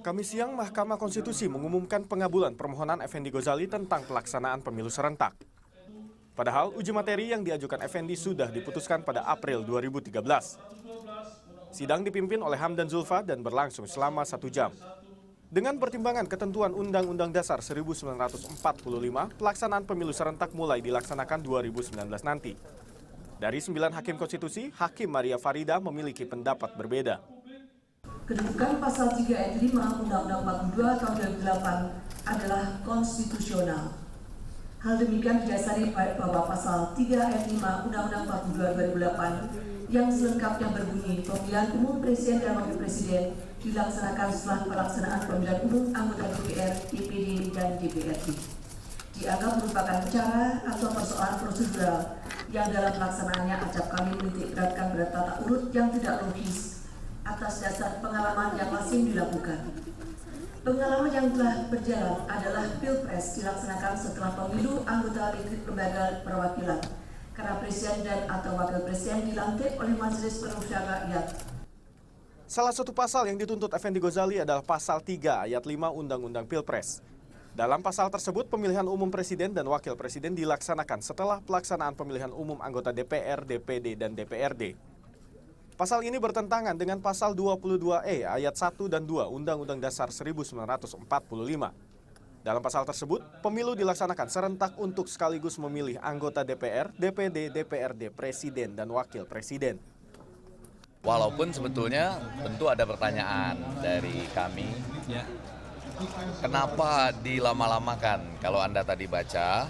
Kamis siang, Mahkamah Konstitusi mengumumkan pengabulan permohonan Effendi Ghazali tentang pelaksanaan pemilu serentak. Padahal uji materi yang diajukan Effendi sudah diputuskan pada April 2013. Sidang dipimpin oleh Hamdan Zulfa dan berlangsung selama 1 jam. Dengan pertimbangan ketentuan Undang-Undang Dasar 1945, pelaksanaan pemilu serentak mulai dilaksanakan 2019 nanti. Dari 9 hakim konstitusi, Hakim Maria Farida memiliki pendapat berbeda. Kedudukan pasal 3 ayat 5 Undang-Undang 42 tahun 2008 adalah konstitusional. Hal demikian didasari bahwa pasal 3 ayat 5 Undang-Undang 42 2008 yang selengkapnya berbunyi pemilihan umum presiden dan wakil presiden dilaksanakan setelah pelaksanaan pemilihan umum anggota DPR, DPD, dan DPRD. Dianggap merupakan cara atau persoalan prosedural yang dalam pelaksanaannya acap kali menitik beratkan pada tata urut yang tidak logis atas dasar pengalaman yang masih dilakukan. Pengalaman yang telah berjalan adalah Pilpres dilaksanakan setelah pemilu anggota lembaga perwakilan, karena presiden dan atau wakil presiden dilantik oleh Majelis Permusyawaratan Rakyat. Salah satu pasal yang dituntut Effendi Ghazali adalah pasal 3 ayat 5 Undang-Undang Pilpres. Dalam pasal tersebut, pemilihan umum presiden dan wakil presiden dilaksanakan setelah pelaksanaan pemilihan umum anggota DPR, DPD, dan DPRD. Pasal ini bertentangan dengan pasal 22E ayat 1 dan 2 Undang-Undang Dasar 1945. Dalam pasal tersebut, pemilu dilaksanakan serentak untuk sekaligus memilih anggota DPR, DPD, DPRD, presiden, dan wakil presiden. Walaupun sebetulnya tentu ada pertanyaan dari kami, kenapa dilama-lamakan? Kalau Anda tadi baca,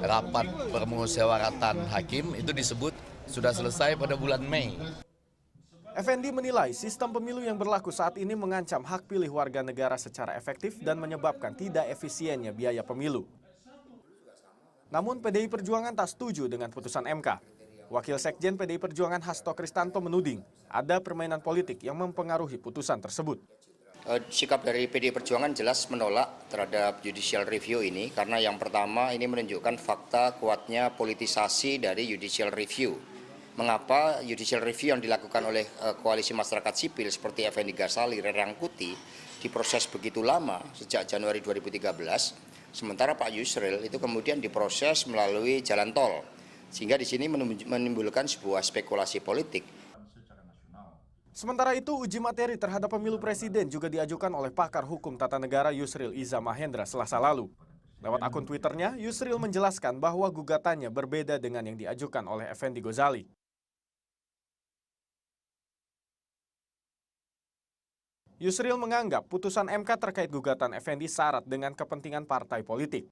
rapat permusyawaratan hakim itu disebut sudah selesai pada bulan Mei. Effendi menilai sistem pemilu yang berlaku saat ini mengancam hak pilih warga negara secara efektif dan menyebabkan tidak efisiennya biaya pemilu. Namun PDI Perjuangan tak setuju dengan putusan MK. Wakil Sekjen PDI Perjuangan Hasto Kristanto menuding ada permainan politik yang mempengaruhi putusan tersebut. Sikap dari PDI Perjuangan jelas menolak terhadap judicial review ini karena yang pertama ini menunjukkan fakta kuatnya politisasi dari judicial review. Mengapa judicial review yang dilakukan oleh koalisi masyarakat sipil seperti Effendi Ghazali, Rerangkuti diproses begitu lama sejak Januari 2013, sementara Pak Yusril itu kemudian diproses melalui jalan tol. Sehingga di sini menimbulkan sebuah spekulasi politik. Sementara itu, uji materi terhadap pemilu presiden juga diajukan oleh pakar hukum tata negara Yusril Iza Mahendra Selasa lalu. Lewat akun Twitternya, Yusril menjelaskan bahwa gugatannya berbeda dengan yang diajukan oleh Effendi Ghazali. Yusril menganggap putusan MK terkait gugatan Effendi syarat dengan kepentingan partai politik.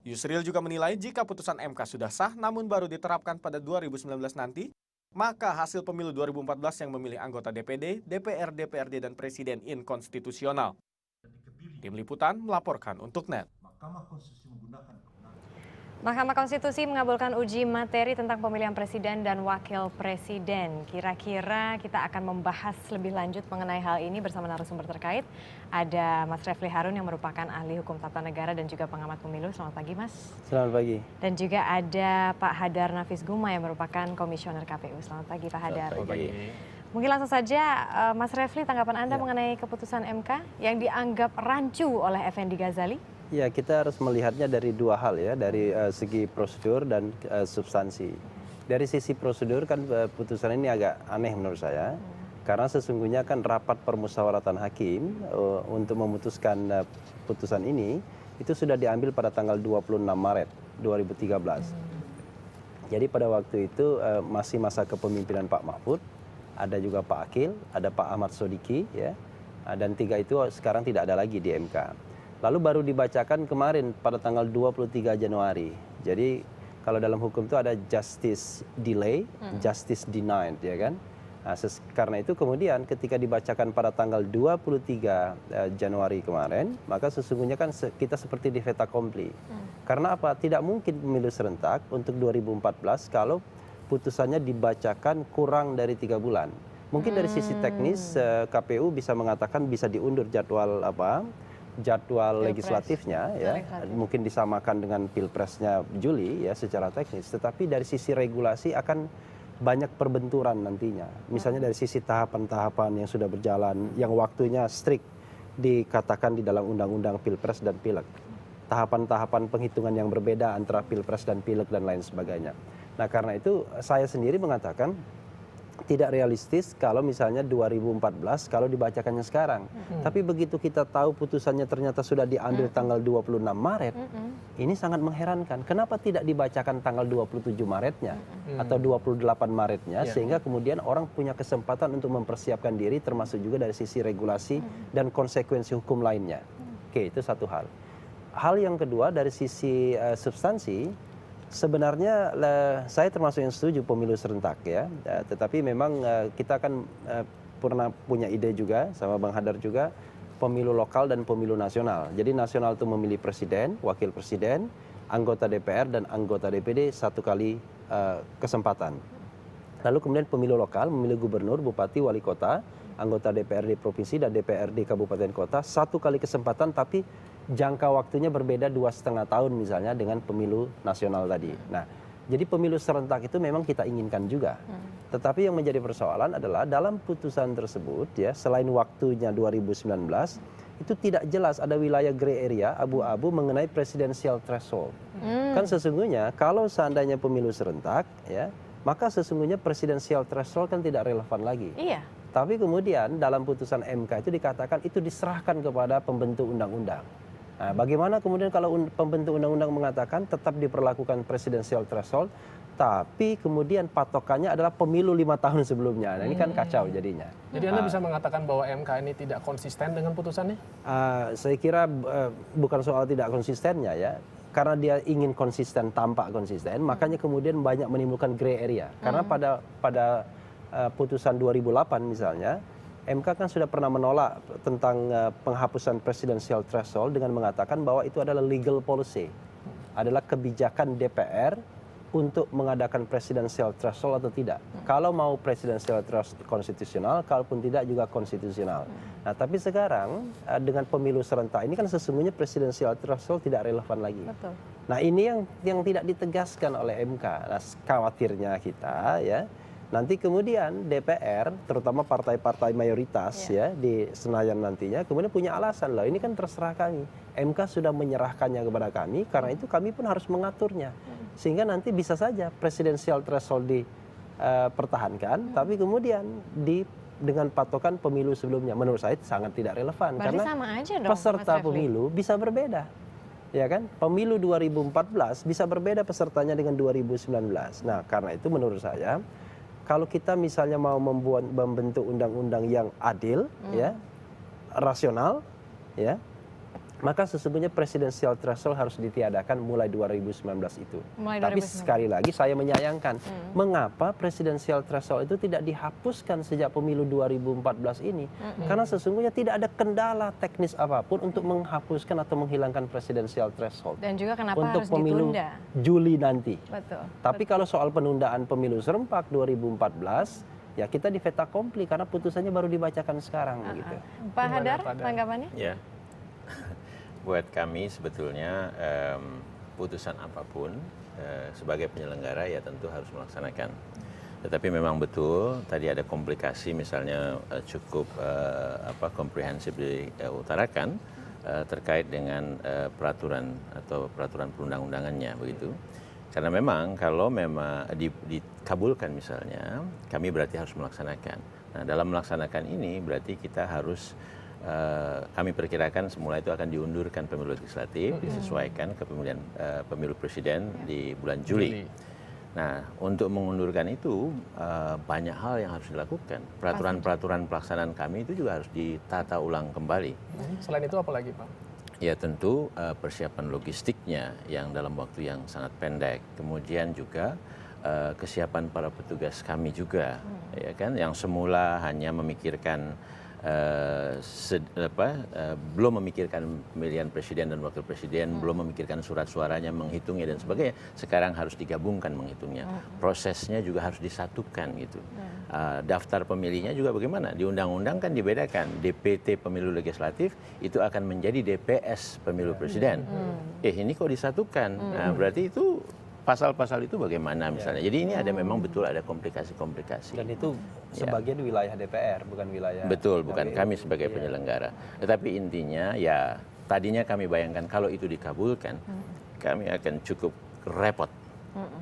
Yusril juga menilai jika putusan MK sudah sah namun baru diterapkan pada 2019 nanti, maka hasil pemilu 2014 yang memilih anggota DPD, DPR, DPRD, dan Presiden inkonstitusional. Tim Liputan melaporkan untuk NET. Mahkamah Konstitusi mengabulkan uji materi tentang pemilihan presiden dan wakil presiden. Kira-kira kita akan membahas lebih lanjut mengenai hal ini bersama narasumber terkait. Ada Mas Refli Harun yang merupakan ahli hukum tata negara dan juga pengamat pemilu. Selamat pagi, Mas. Selamat pagi. Dan juga ada Pak Hadar Nafis Guma yang merupakan komisioner KPU. Selamat pagi, Pak Hadar. Selamat pagi. Mungkin langsung saja, Mas Refli, tanggapan Anda mengenai keputusan MK yang dianggap rancu oleh Effendi Ghazali? Ya, kita harus melihatnya dari dua hal ya, dari segi prosedur dan substansi. Dari sisi prosedur kan putusan ini agak aneh menurut saya, karena sesungguhnya kan rapat permusyawaratan hakim untuk memutuskan putusan ini, itu sudah diambil pada tanggal 26 Maret 2013. Jadi pada waktu itu masih masa kepemimpinan Pak Mahfud, ada juga Pak Akil, ada Pak Ahmad Sodiki, ya, dan tiga itu sekarang tidak ada lagi di MK. Lalu baru dibacakan kemarin pada tanggal 23 Januari. Jadi kalau dalam hukum itu ada justice delay, justice denied, ya kan? Nah, karena itu kemudian ketika dibacakan pada tanggal 23 Januari kemarin, maka sesungguhnya kan kita seperti di fait accompli. Karena apa? Tidak mungkin pemilu serentak untuk 2014 kalau putusannya dibacakan kurang dari 3 bulan. Mungkin dari sisi teknis KPU bisa mengatakan bisa diundur jadwal legislatifnya, ya, mungkin disamakan dengan pilpresnya Juli ya secara teknis, tetapi dari sisi regulasi akan banyak perbenturan nantinya. Misalnya dari sisi tahapan-tahapan yang sudah berjalan, yang waktunya strict dikatakan di dalam undang-undang Pilpres dan Pileg. Tahapan-tahapan penghitungan yang berbeda antara Pilpres dan Pileg dan lain sebagainya. Nah karena itu saya sendiri mengatakan tidak realistis kalau misalnya 2014 kalau dibacakannya sekarang. Tapi begitu kita tahu putusannya ternyata sudah diambil tanggal 26 Maret, ini sangat mengherankan. Kenapa tidak dibacakan tanggal 27 Maretnya atau 28 Maretnya sehingga kemudian orang punya kesempatan untuk mempersiapkan diri termasuk juga dari sisi regulasi dan konsekuensi hukum lainnya. Oke, itu satu hal. Hal yang kedua dari sisi substansi, sebenarnya saya termasuk yang setuju pemilu serentak ya, tetapi memang kita kan pernah punya ide juga sama Bang Hadar juga pemilu lokal dan pemilu nasional. Jadi nasional itu memilih presiden, wakil presiden, anggota DPR dan anggota DPD satu kali kesempatan. Lalu kemudian pemilu lokal memilih gubernur, bupati, wali kota, anggota DPRD provinsi dan DPRD kabupaten kota satu kali kesempatan tapi jangka waktunya berbeda 2,5 tahun misalnya dengan pemilu nasional tadi. Nah, jadi pemilu serentak itu memang kita inginkan juga. Tetapi yang menjadi persoalan adalah dalam putusan tersebut ya selain waktunya 2019 itu tidak jelas ada wilayah gray area abu-abu mengenai presidensial threshold. Kan sesungguhnya kalau seandainya pemilu serentak ya maka sesungguhnya presidensial threshold kan tidak relevan lagi. Iya. Tapi kemudian dalam putusan MK itu dikatakan itu diserahkan kepada pembentuk undang-undang. Nah, bagaimana kemudian kalau pembentuk undang-undang mengatakan tetap diperlakukan presidensial threshold, tapi kemudian patokannya adalah pemilu 5 tahun sebelumnya. Nah, ini kan kacau jadinya. Jadi Anda bisa mengatakan bahwa MK ini tidak konsisten dengan putusannya? Saya kira bukan soal tidak konsistennya ya. Karena dia ingin konsisten, tampak konsisten, makanya kemudian banyak menimbulkan gray area. Karena pada putusan 2008 misalnya, MK kan sudah pernah menolak tentang penghapusan presidensial threshold dengan mengatakan bahwa itu adalah legal policy, adalah kebijakan DPR untuk mengadakan presidensial threshold atau tidak. Kalau mau presidensial threshold konstitusional, kalaupun tidak juga konstitusional. Nah, tapi sekarang dengan pemilu serentak ini kan sesungguhnya presidensial threshold tidak relevan lagi. Betul. Nah, ini yang tidak ditegaskan oleh MK. Nah, khawatirnya kita ya. Nanti kemudian DPR, terutama partai-partai mayoritas ya di Senayan nantinya, kemudian punya alasan loh, ini kan terserah kami. MK sudah menyerahkannya kepada kami, karena itu kami pun harus mengaturnya. Sehingga nanti bisa saja presidensial threshold dipertahankan, tapi kemudian dengan patokan pemilu sebelumnya. Menurut saya sangat tidak relevan. Berarti karena sama aja dong, peserta Mas Refli. pemilu bisa berbeda. Ya kan, pemilu 2014 bisa berbeda pesertanya dengan 2019. Nah, karena itu menurut saya kalau kita misalnya mau membentuk undang-undang yang adil, ya, rasional, ya, maka sesungguhnya presidensial threshold harus ditiadakan mulai 2019 itu. Tapi sekali lagi saya menyayangkan, mengapa presidensial threshold itu tidak dihapuskan sejak pemilu 2014 ini? Karena sesungguhnya tidak ada kendala teknis apapun untuk menghapuskan atau menghilangkan presidensial threshold. Dan juga kenapa untuk harus pemilu ditunda? Juli nanti. Betul. Tapi kalau soal penundaan pemilu serentak 2014, ya kita di fait accompli karena putusannya baru dibacakan sekarang gitu. Pak Hadar, tanggapannya? Ya, buat kami sebetulnya putusan apapun sebagai penyelenggara ya tentu harus melaksanakan. Tetapi memang betul tadi ada komplikasi misalnya cukup komprehensif diutarakan terkait dengan peraturan atau peraturan perundang-undangannya begitu. Karena memang kalau memang dikabulkan misalnya, kami berarti harus melaksanakan. Nah, dalam melaksanakan ini berarti kita harus kami perkirakan semula itu akan diundurkan pemilu legislatif, disesuaikan ke pemilihan pemilu presiden di bulan Juli. Nah, untuk mengundurkan itu banyak hal yang harus dilakukan. Peraturan-peraturan pelaksanaan kami itu juga harus ditata ulang kembali. Selain itu apa lagi, Pak? Ya tentu persiapan logistiknya yang dalam waktu yang sangat pendek. Kemudian juga kesiapan para petugas kami juga, ya kan, yang semula hanya memikirkan belum memikirkan pemilihan presiden dan wakil presiden, belum memikirkan surat suaranya, menghitungnya dan sebagainya. Sekarang harus digabungkan menghitungnya. Prosesnya juga harus disatukan gitu. Daftar pemilihnya juga bagaimana? Di undang-undang kan dibedakan. DPT pemilu legislatif itu akan menjadi DPS pemilu presiden. Ini kok disatukan? Nah, berarti itu pasal-pasal itu bagaimana misalnya. Jadi ini ada memang betul ada komplikasi-komplikasi. Dan itu sebagian wilayah DPR, bukan wilayah. Betul, bukan KPU. kami sebagai penyelenggara. Tetapi intinya ya tadinya kami bayangkan kalau itu dikabulkan, kami akan cukup repot.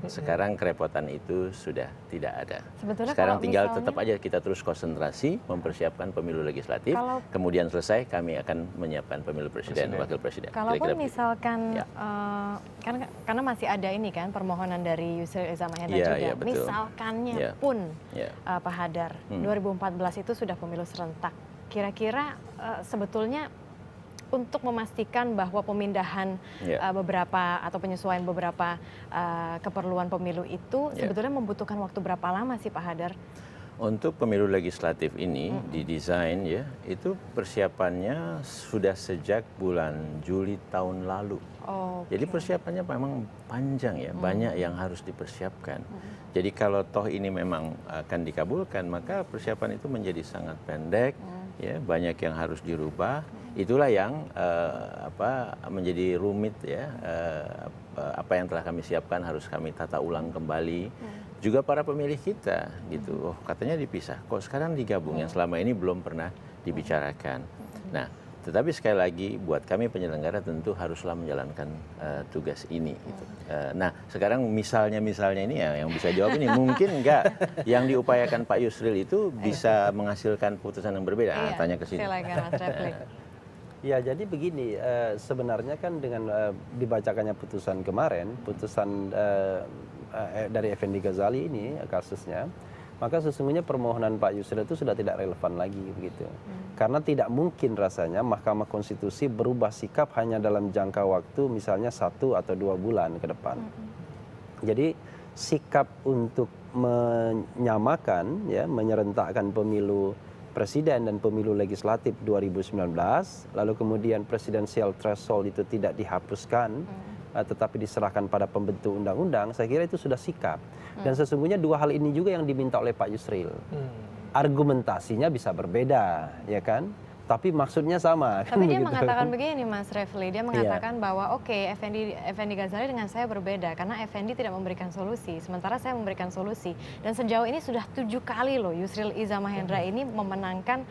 Sekarang kerepotan itu sudah tidak ada. Sebetulnya Sekarang kalau tinggal misalnya- tetap aja kita terus konsentrasi mempersiapkan pemilu legislatif. Kalau- Kemudian selesai kami akan menyiapkan pemilu presiden, wakil presiden. Kalaupun Kira-kira begitu. misalkan, Ya. karena masih ada ini kan permohonan dari Yusril Iza Mahendra Iya, juga. iya, betul. Misalkannya Iya. pun Ya. Pak Hadar, 2014 itu sudah pemilu serentak. Kira-kira sebetulnya untuk memastikan bahwa pemindahan Ya. beberapa atau penyesuaian beberapa keperluan pemilu itu Ya. sebetulnya membutuhkan waktu berapa lama sih Pak Hadar? Untuk pemilu legislatif ini didesain ya, itu persiapannya sudah sejak bulan Juli tahun lalu. Oh, Jadi persiapannya memang panjang ya, banyak yang harus dipersiapkan. Jadi kalau toh ini memang akan dikabulkan, maka persiapan itu menjadi sangat pendek, ya banyak yang harus dirubah. Itulah yang menjadi rumit ya, apa yang telah kami siapkan harus kami tata ulang kembali. Juga para pemilih kita gitu, oh katanya dipisah, kok sekarang digabung yang selama ini belum pernah dibicarakan. Nah, tetapi sekali lagi buat kami penyelenggara tentu haruslah menjalankan tugas ini. Gitu. Nah, sekarang misalnya ini ya yang bisa jawab ini mungkin enggak yang diupayakan Pak Yusril itu bisa menghasilkan putusan yang berbeda. Iya, Tanya ke sini. silakan Mas Refli. Ya, jadi begini, sebenarnya kan dengan dibacakannya putusan kemarin, putusan dari Effendi Ghazali ini kasusnya, maka sesungguhnya permohonan Pak Yusril itu sudah tidak relevan lagi begitu. Karena tidak mungkin rasanya Mahkamah Konstitusi berubah sikap hanya dalam jangka waktu misalnya 1 atau 2 bulan ke depan. Jadi sikap untuk menyamakan, ya, menyerentakkan pemilu presiden dan pemilu legislatif 2019, lalu kemudian presidensial threshold itu tidak dihapuskan, tetapi diserahkan pada pembentuk undang-undang, saya kira itu sudah sikap. Dan sesungguhnya dua hal ini juga yang diminta oleh Pak Yusril. Argumentasinya bisa berbeda, ya kan? Tapi maksudnya sama. Tapi dia begitu. mengatakan begini Mas Refli, dia mengatakan bahwa oke, Effendi Ghazali dengan saya berbeda karena Effendi tidak memberikan solusi, sementara saya memberikan solusi. Dan sejauh ini sudah 7 kali loh Yusril Iza Mahendra ini memenangkan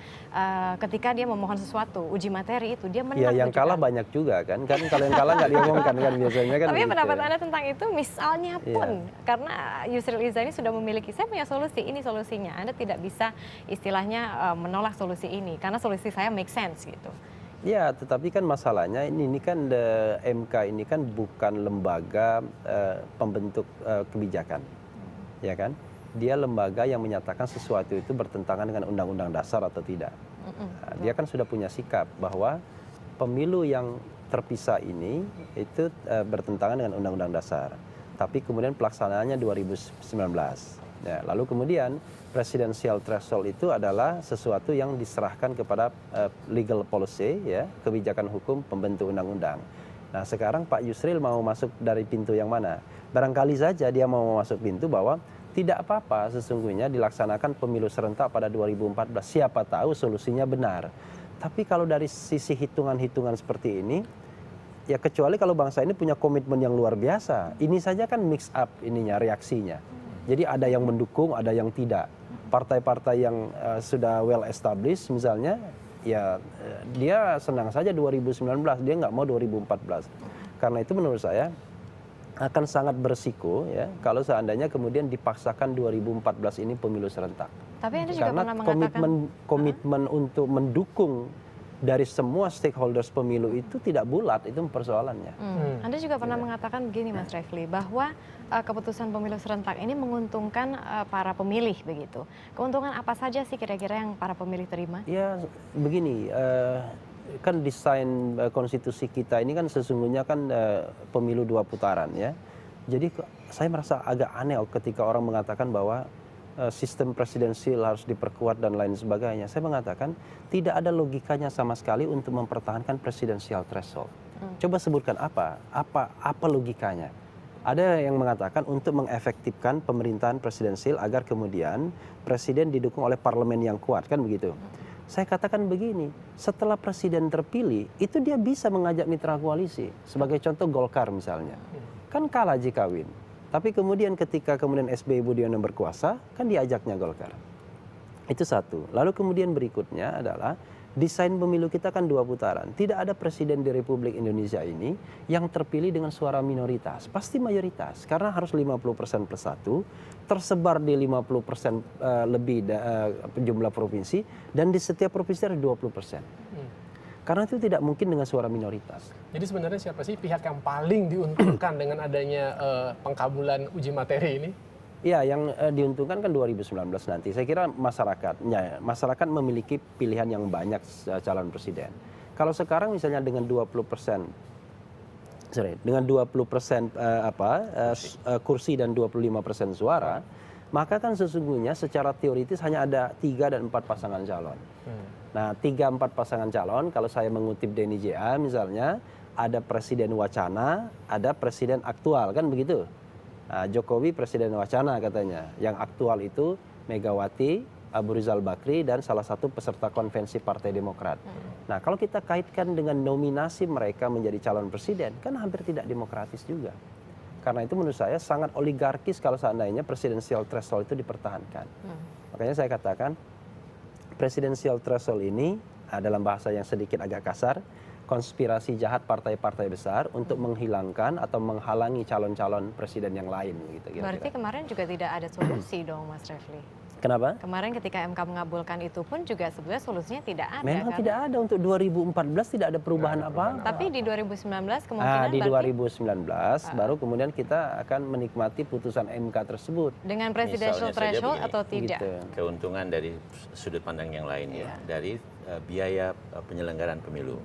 ketika dia memohon sesuatu, uji materi itu dia menang. Ya, yang 7 kalah kali. banyak juga kan kalau yang kalah nggak diomongkan kan biasanya kan. Tapi begitu. pendapat Anda tentang itu misalnya pun karena Yusril Iza ini sudah memiliki, saya punya solusi, ini solusinya. Anda tidak bisa istilahnya menolak solusi ini karena solusi saya make sense gitu. Ya, tetapi kan masalahnya ini kan MK ini kan bukan lembaga pembentuk kebijakan, ya kan? Dia lembaga yang menyatakan sesuatu itu bertentangan dengan undang-undang dasar atau tidak. Nah, dia kan sudah punya sikap bahwa pemilu yang terpisah ini itu bertentangan dengan undang-undang dasar. Tapi kemudian pelaksanaannya 2019. Ya, lalu kemudian presidensial threshold itu adalah sesuatu yang diserahkan kepada legal policy, ya, kebijakan hukum pembentuk undang-undang. Nah, sekarang Pak Yusril mau masuk dari pintu yang mana? Barangkali saja dia mau masuk pintu bahwa tidak apa-apa sesungguhnya dilaksanakan pemilu serentak pada 2014. Siapa tahu solusinya benar. Tapi kalau dari sisi hitungan-hitungan seperti ini, ya kecuali kalau bangsa ini punya komitmen yang luar biasa. Ini saja kan mix up ininya, reaksinya. Jadi ada yang mendukung, ada yang tidak. Partai-partai yang sudah well established misalnya, ya dia senang saja 2019, dia nggak mau 2014. Karena itu menurut saya akan sangat berisiko ya kalau seandainya kemudian dipaksakan 2014 ini pemilu serentak. Tapi Anda juga Karena pernah mengatakan komitmen untuk mendukung dari semua stakeholders pemilu itu tidak bulat, itu persoalannya. Anda juga pernah mengatakan begini Mas Refli, bahwa keputusan pemilu serentak ini menguntungkan para pemilih begitu. Keuntungan apa saja sih kira-kira yang para pemilih terima? Ya begini, kan desain konstitusi kita ini kan sesungguhnya kan pemilu 2 putaran ya. Jadi saya merasa agak aneh ketika orang mengatakan bahwa sistem presidensial harus diperkuat dan lain sebagainya. Saya mengatakan tidak ada logikanya sama sekali untuk mempertahankan presidensial threshold. Coba sebutkan apa logikanya? Ada yang mengatakan untuk mengefektifkan pemerintahan presidensial agar kemudian presiden didukung oleh parlemen yang kuat, kan begitu. Saya katakan begini, setelah presiden terpilih itu dia bisa mengajak mitra koalisi. Sebagai contoh Golkar misalnya, kan kalah jika win. Tapi kemudian ketika kemudian SBY Budiono berkuasa, kan diajaknya Golkar. Itu satu. Lalu kemudian berikutnya adalah desain pemilu kita kan 2 putaran. Tidak ada presiden di Republik Indonesia ini yang terpilih dengan suara minoritas. Pasti mayoritas. Karena harus 50% plus 1, tersebar di 50% lebih jumlah provinsi, dan di setiap provinsi ada 20%. Karena itu tidak mungkin dengan suara minoritas. Jadi sebenarnya siapa sih pihak yang paling diuntungkan dengan adanya pengkabulan uji materi ini? Ya, yang diuntungkan kan 2019 nanti. Saya kira masyarakat memiliki pilihan yang banyak calon presiden. Kalau sekarang misalnya dengan 20% kursi dan 25% suara, maka kan sesungguhnya secara teoritis hanya ada 3 dan 4 pasangan calon. Nah, 3-4 pasangan calon, kalau saya mengutip Denny JA misalnya, ada presiden wacana, ada presiden aktual, kan begitu. Nah, Jokowi presiden wacana katanya, yang aktual itu Megawati, Abu Rizal Bakri, dan salah satu peserta konvensi Partai Demokrat. Nah, kalau kita kaitkan dengan nominasi mereka menjadi calon presiden, kan hampir tidak demokratis juga. Karena itu menurut saya sangat oligarkis kalau seandainya presidensial threshold itu dipertahankan. Makanya saya katakan, presidensial threshold ini dalam bahasa yang sedikit agak kasar, konspirasi jahat partai-partai besar untuk menghilangkan atau menghalangi calon-calon presiden yang lain. Gitu, Berarti kemarin juga tidak ada solusi dong, Mas Refli? Kenapa? Kemarin ketika MK mengabulkan itu pun juga sebenarnya solusinya tidak ada. Memang tidak ada, untuk 2014 tidak ada perubahan apa-apa. Tapi di 2019 kemungkinan di berarti 2019 baru kemudian kita akan menikmati putusan MK tersebut. dengan presidential Misalnya saja threshold begini, atau tidak? Gitu. Keuntungan dari sudut pandang yang lain ya, dari biaya penyelenggaraan pemilu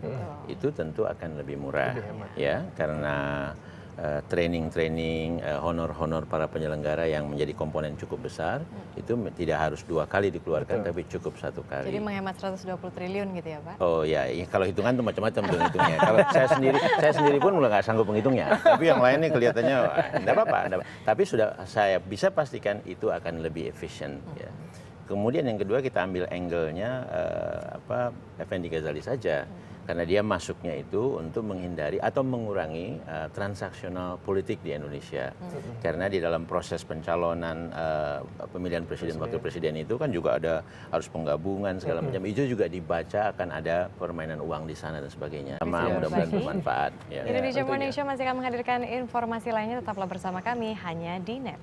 itu tentu akan lebih murah, ya, karena training, honor para penyelenggara yang menjadi komponen cukup besar itu tidak harus 2 kali dikeluarkan, tapi cukup 1 kali. Jadi menghemat 120 triliun gitu ya, Pak? Oh ya, kalau hitungan tuh macam-macam tuh hitungnya. Kalau saya sendiri pun mulai nggak sanggup menghitungnya. Tapi yang lain nih kelihatannya enggak apa-apa. Tapi sudah saya bisa pastikan itu akan lebih efisien. Ya. Kemudian yang kedua kita ambil angle-nya Effendi Ghazali saja. Karena dia masuknya itu untuk menghindari atau mengurangi transaksional politik di Indonesia. Karena di dalam proses pencalonan pemilihan presiden wakil presiden itu kan juga ada harus penggabungan segala macam. Itu juga dibaca akan ada permainan uang di sana dan sebagainya. Mudah-mudahan bermanfaat. Ya. Indonesia Morning Show masih akan menghadirkan informasi lainnya, tetaplah bersama kami hanya di NET.